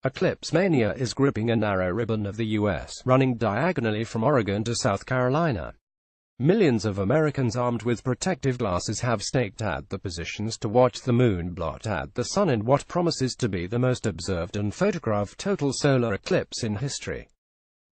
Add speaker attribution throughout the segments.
Speaker 1: Eclipse mania is gripping a narrow ribbon of the U.S., running diagonally from Oregon to South Carolina. Millions of Americans armed with protective glasses have staked out the positions to watch the moon blot out the sun in what promises to be the most observed and photographed total solar eclipse in history.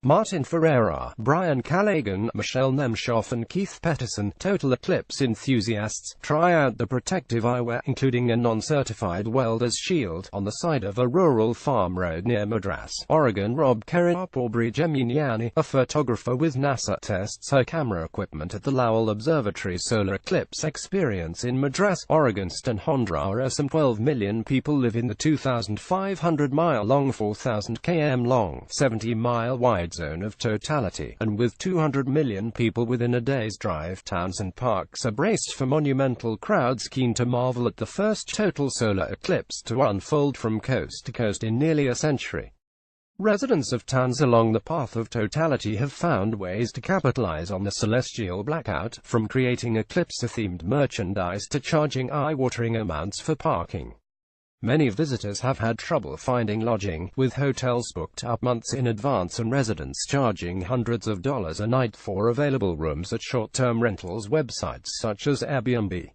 Speaker 1: Martin Ferreira, Brian Callaghan, Michelle Nemshoff and Keith Peterson, total eclipse enthusiasts, try out the protective eyewear, including a non-certified welder's shield, on the side of a rural farm road near Madras, Oregon. Rob Kerrop Aubrey Geminiani, a photographer with NASA, tests her camera equipment at the Lowell Observatory's solar eclipse experience in Madras, Oregon. Some 12 million people live in the 2,500-mile-long, 4,000 km-long, 70-mile-wide zone of totality, and with 200 million people within a day's drive, towns and parks are braced for monumental crowds keen to marvel at the first total solar eclipse to unfold from coast to coast in nearly a century. Residents of towns along the path of totality have found ways to capitalize on the celestial blackout, from creating eclipse-themed merchandise to charging eye-watering amounts for parking. Many visitors have had trouble finding lodging, with hotels booked up months in advance and residents charging hundreds of dollars a night for available rooms at short-term rentals websites such as Airbnb.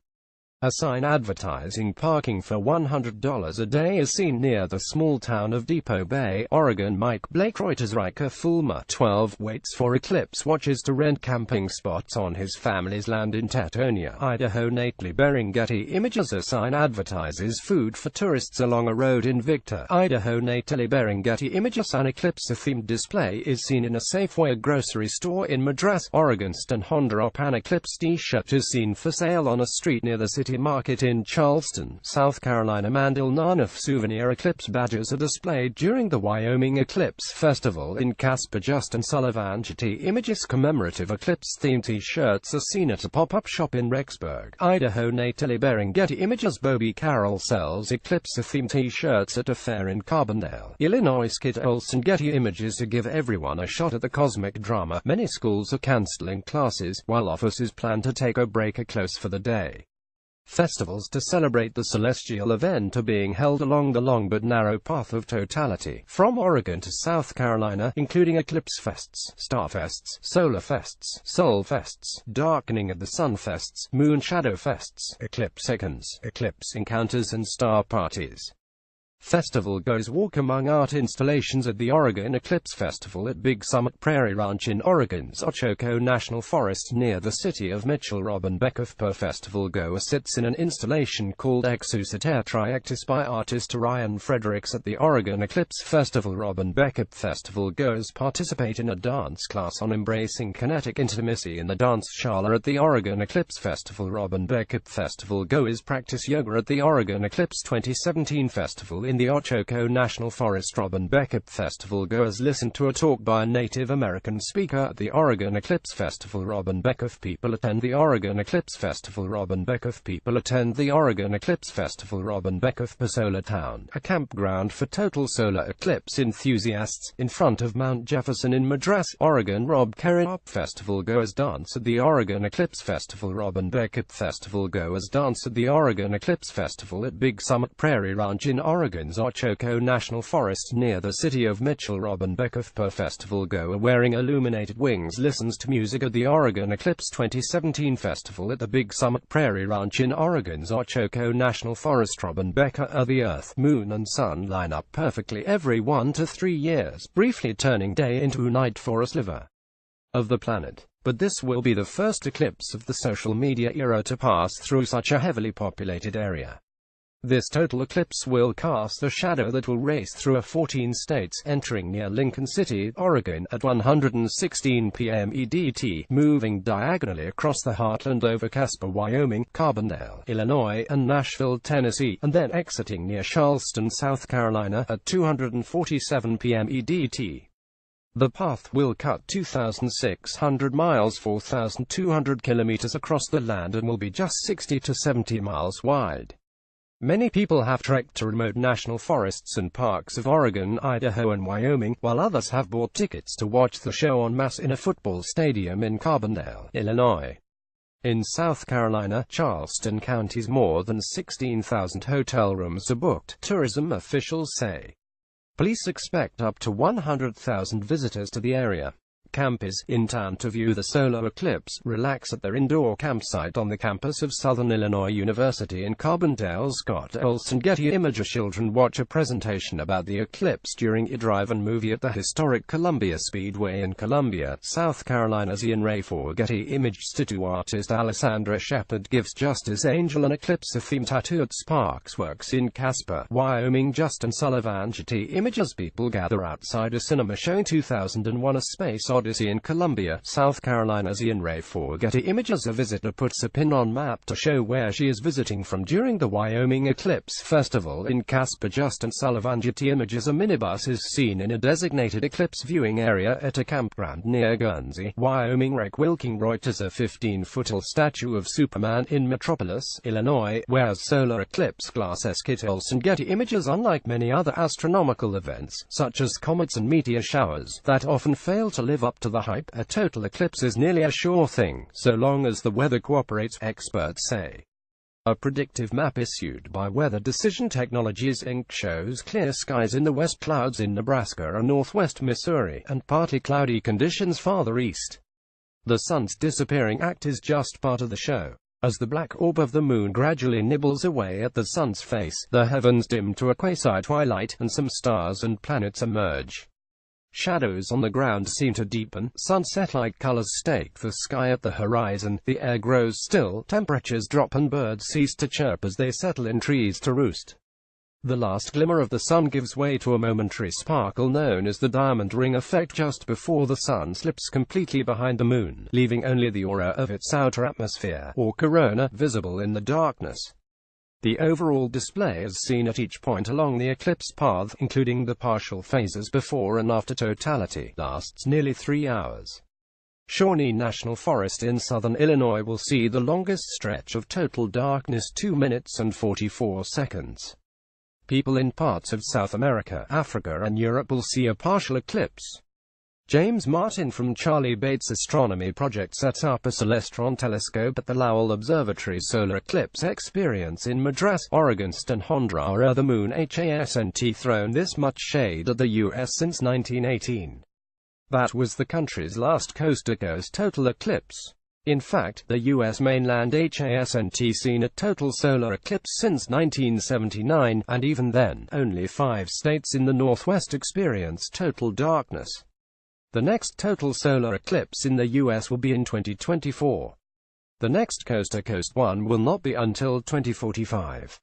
Speaker 1: A sign advertising parking for $100 a day is seen near the small town of Depot Bay, Oregon. Mike Blake Reuters. Riker Fulmer, 12, waits for eclipse watches to rent camping spots on his family's land in Tatonia, Idaho. Natalie Bering. Getty Images. A sign advertises food for tourists along a road in Victor, Idaho. Natalie Bering. Getty Images. An eclipse-themed display is seen in a Safeway grocery store in Madras, Oregon. Stan Honderop. An eclipse t-shirt is seen for sale on a street near the city market in Charleston, South Carolina. Mandel Nanuf. Souvenir eclipse badges are displayed during the Wyoming Eclipse Festival in Casper. Justin Sullivan. Getty Images. Commemorative eclipse-themed t-shirts are seen at a pop-up shop in Rexburg, Idaho. Natalie Bering. Getty Images. Bobby Carroll sells eclipse-themed t-shirts at a fair in Carbondale, Illinois. Kit Olson. Getty Images. To give everyone a shot at the cosmic drama, many schools are canceling classes, while offices plan to take a break or close for the day. Festivals to celebrate the celestial event are being held along the long but narrow path of totality, from Oregon to South Carolina, including Eclipse Fests, Star Fests, Solar Fests, Soul Fests, Darkening of the Sun Fests, Moon Shadow Fests, Eclipse Seconds, Eclipse Encounters and Star Parties. Festival goers walk among art installations at the Oregon Eclipse Festival at Big Summit Prairie Ranch in Oregon's Ochoco National Forest near the city of Mitchell. Robin Beckhoff. Per festival goer sits in an installation called Exuciter Triactis by artist Ryan Fredericks at the Oregon Eclipse Festival. Robin Beckhoff. Festival goers participate in a dance class on embracing kinetic intimacy in the dance shala at the Oregon Eclipse Festival. Robin Beckhoff. Festival goers practice yoga at the Oregon Eclipse 2017 Festival in the Ochoco National Forest. Robin Beckhoff. Festival goers listen to a talk by a Native American speaker at the Oregon Eclipse Festival. Robin Beckhoff. People attend the Oregon Eclipse Festival. Robin Beckhoff. People attend the Oregon Eclipse Festival. Robin Beckhoff. Solar Town, a campground for total solar eclipse enthusiasts, in front of Mount Jefferson in Madras, Oregon. Rob Kerrop. Festival goers dance at the Oregon Eclipse Festival. Robin Beckhoff. Festival goers dance at the Oregon Eclipse Festival at Big Summit Prairie Ranch in Oregon, Ochoco National Forest near the city of Mitchell. Robin Beckhoff. Per festival goer wearing illuminated wings listens to music at the Oregon Eclipse 2017 Festival at the Big Summit Prairie Ranch in Oregon's Ochoco National Forest. Robin Beckhoff. The Earth, Moon and Sun line up perfectly every 1 to 3 years, briefly turning day into night for a sliver of the planet. But this will be the first eclipse of the social media era to pass through such a heavily populated area. This total eclipse will cast a shadow that will race through 14 states, entering near Lincoln City, Oregon, at 1:16 p.m. EDT, moving diagonally across the heartland over Casper, Wyoming, Carbondale, Illinois, and Nashville, Tennessee, and then exiting near Charleston, South Carolina, at 2:47 p.m. EDT. The path will cut 2,600 miles, 4,200 kilometers across the land, and will be just 60 to 70 miles wide. Many people have trekked to remote national forests and parks of Oregon, Idaho and Wyoming, while others have bought tickets to watch the show en masse in a football stadium in Carbondale, Illinois. In South Carolina, Charleston County's more than 16,000 hotel rooms are booked, tourism officials say. Police expect up to 100,000 visitors to the area. Campers in town to view the solar eclipse relax at their indoor campsite on the campus of Southern Illinois University in Carbondale. Scott Olson Getty Images. Children watch a presentation about the eclipse during a drive-in movie at the historic Columbia Speedway in Columbia, South Carolina. Ian Ray for Getty Images. Tattoo artist Alessandra Shepard gives Justice Angel an eclipse-themed tattoo at Sparks Works in Casper, Wyoming. Justin Sullivan. Getty Images. People gather outside a cinema showing 2001: A Space Odyssey in Columbia, South Carolina. Ian Ray for Getty Images. A visitor puts a pin on map to show where she is visiting from during the Wyoming Eclipse Festival in Casper. Justin Sullivan. Getty Images. A minibus is seen in a designated eclipse viewing area at a campground near Guernsey, Wyoming. Rick Wilking. Reuters. A 15-foot statue of Superman in Metropolis, Illinois, wears solar eclipse glasses. Kit Olson. Getty Images. Unlike many other astronomical events, such as comets and meteor showers, that often fail to live up to the hype, a total eclipse is nearly a sure thing, so long as the weather cooperates, experts say. A predictive map issued by Weather Decision Technologies Inc. shows clear skies in the west, clouds in Nebraska and northwest Missouri, and partly cloudy conditions farther east. The sun's disappearing act is just part of the show. As the black orb of the moon gradually nibbles away at the sun's face, the heavens dim to a quasi-twilight, and some stars and planets emerge. Shadows on the ground seem to deepen, sunset-like colors stake the sky at the horizon, the air grows still, temperatures drop and birds cease to chirp as they settle in trees to roost. The last glimmer of the sun gives way to a momentary sparkle known as the diamond ring effect just before the sun slips completely behind the moon, leaving only the aura of its outer atmosphere, or corona, visible in the darkness. The overall display is seen at each point along the eclipse path, including the partial phases before and after totality, lasts nearly 3 hours. Shawnee National Forest in southern Illinois will see the longest stretch of total darkness, 2 minutes and 44 seconds. People in parts of South America, Africa and Europe will see a partial eclipse. James Martin from Charlie Bates Astronomy Project sets up a celestron telescope at the Lowell Observatory's solar eclipse experience in Madras, Oregon. Stan Hondra. The moon hasn't thrown this much shade at the U.S. since 1918. That was the country's last coast-to-coast total eclipse. In fact, the U.S. mainland hasn't seen a total solar eclipse since 1979, and even then, only 5 states in the Northwest experience total darkness. The next total solar eclipse in the U.S. will be in 2024. The next coast-to-coast one will not be until 2045.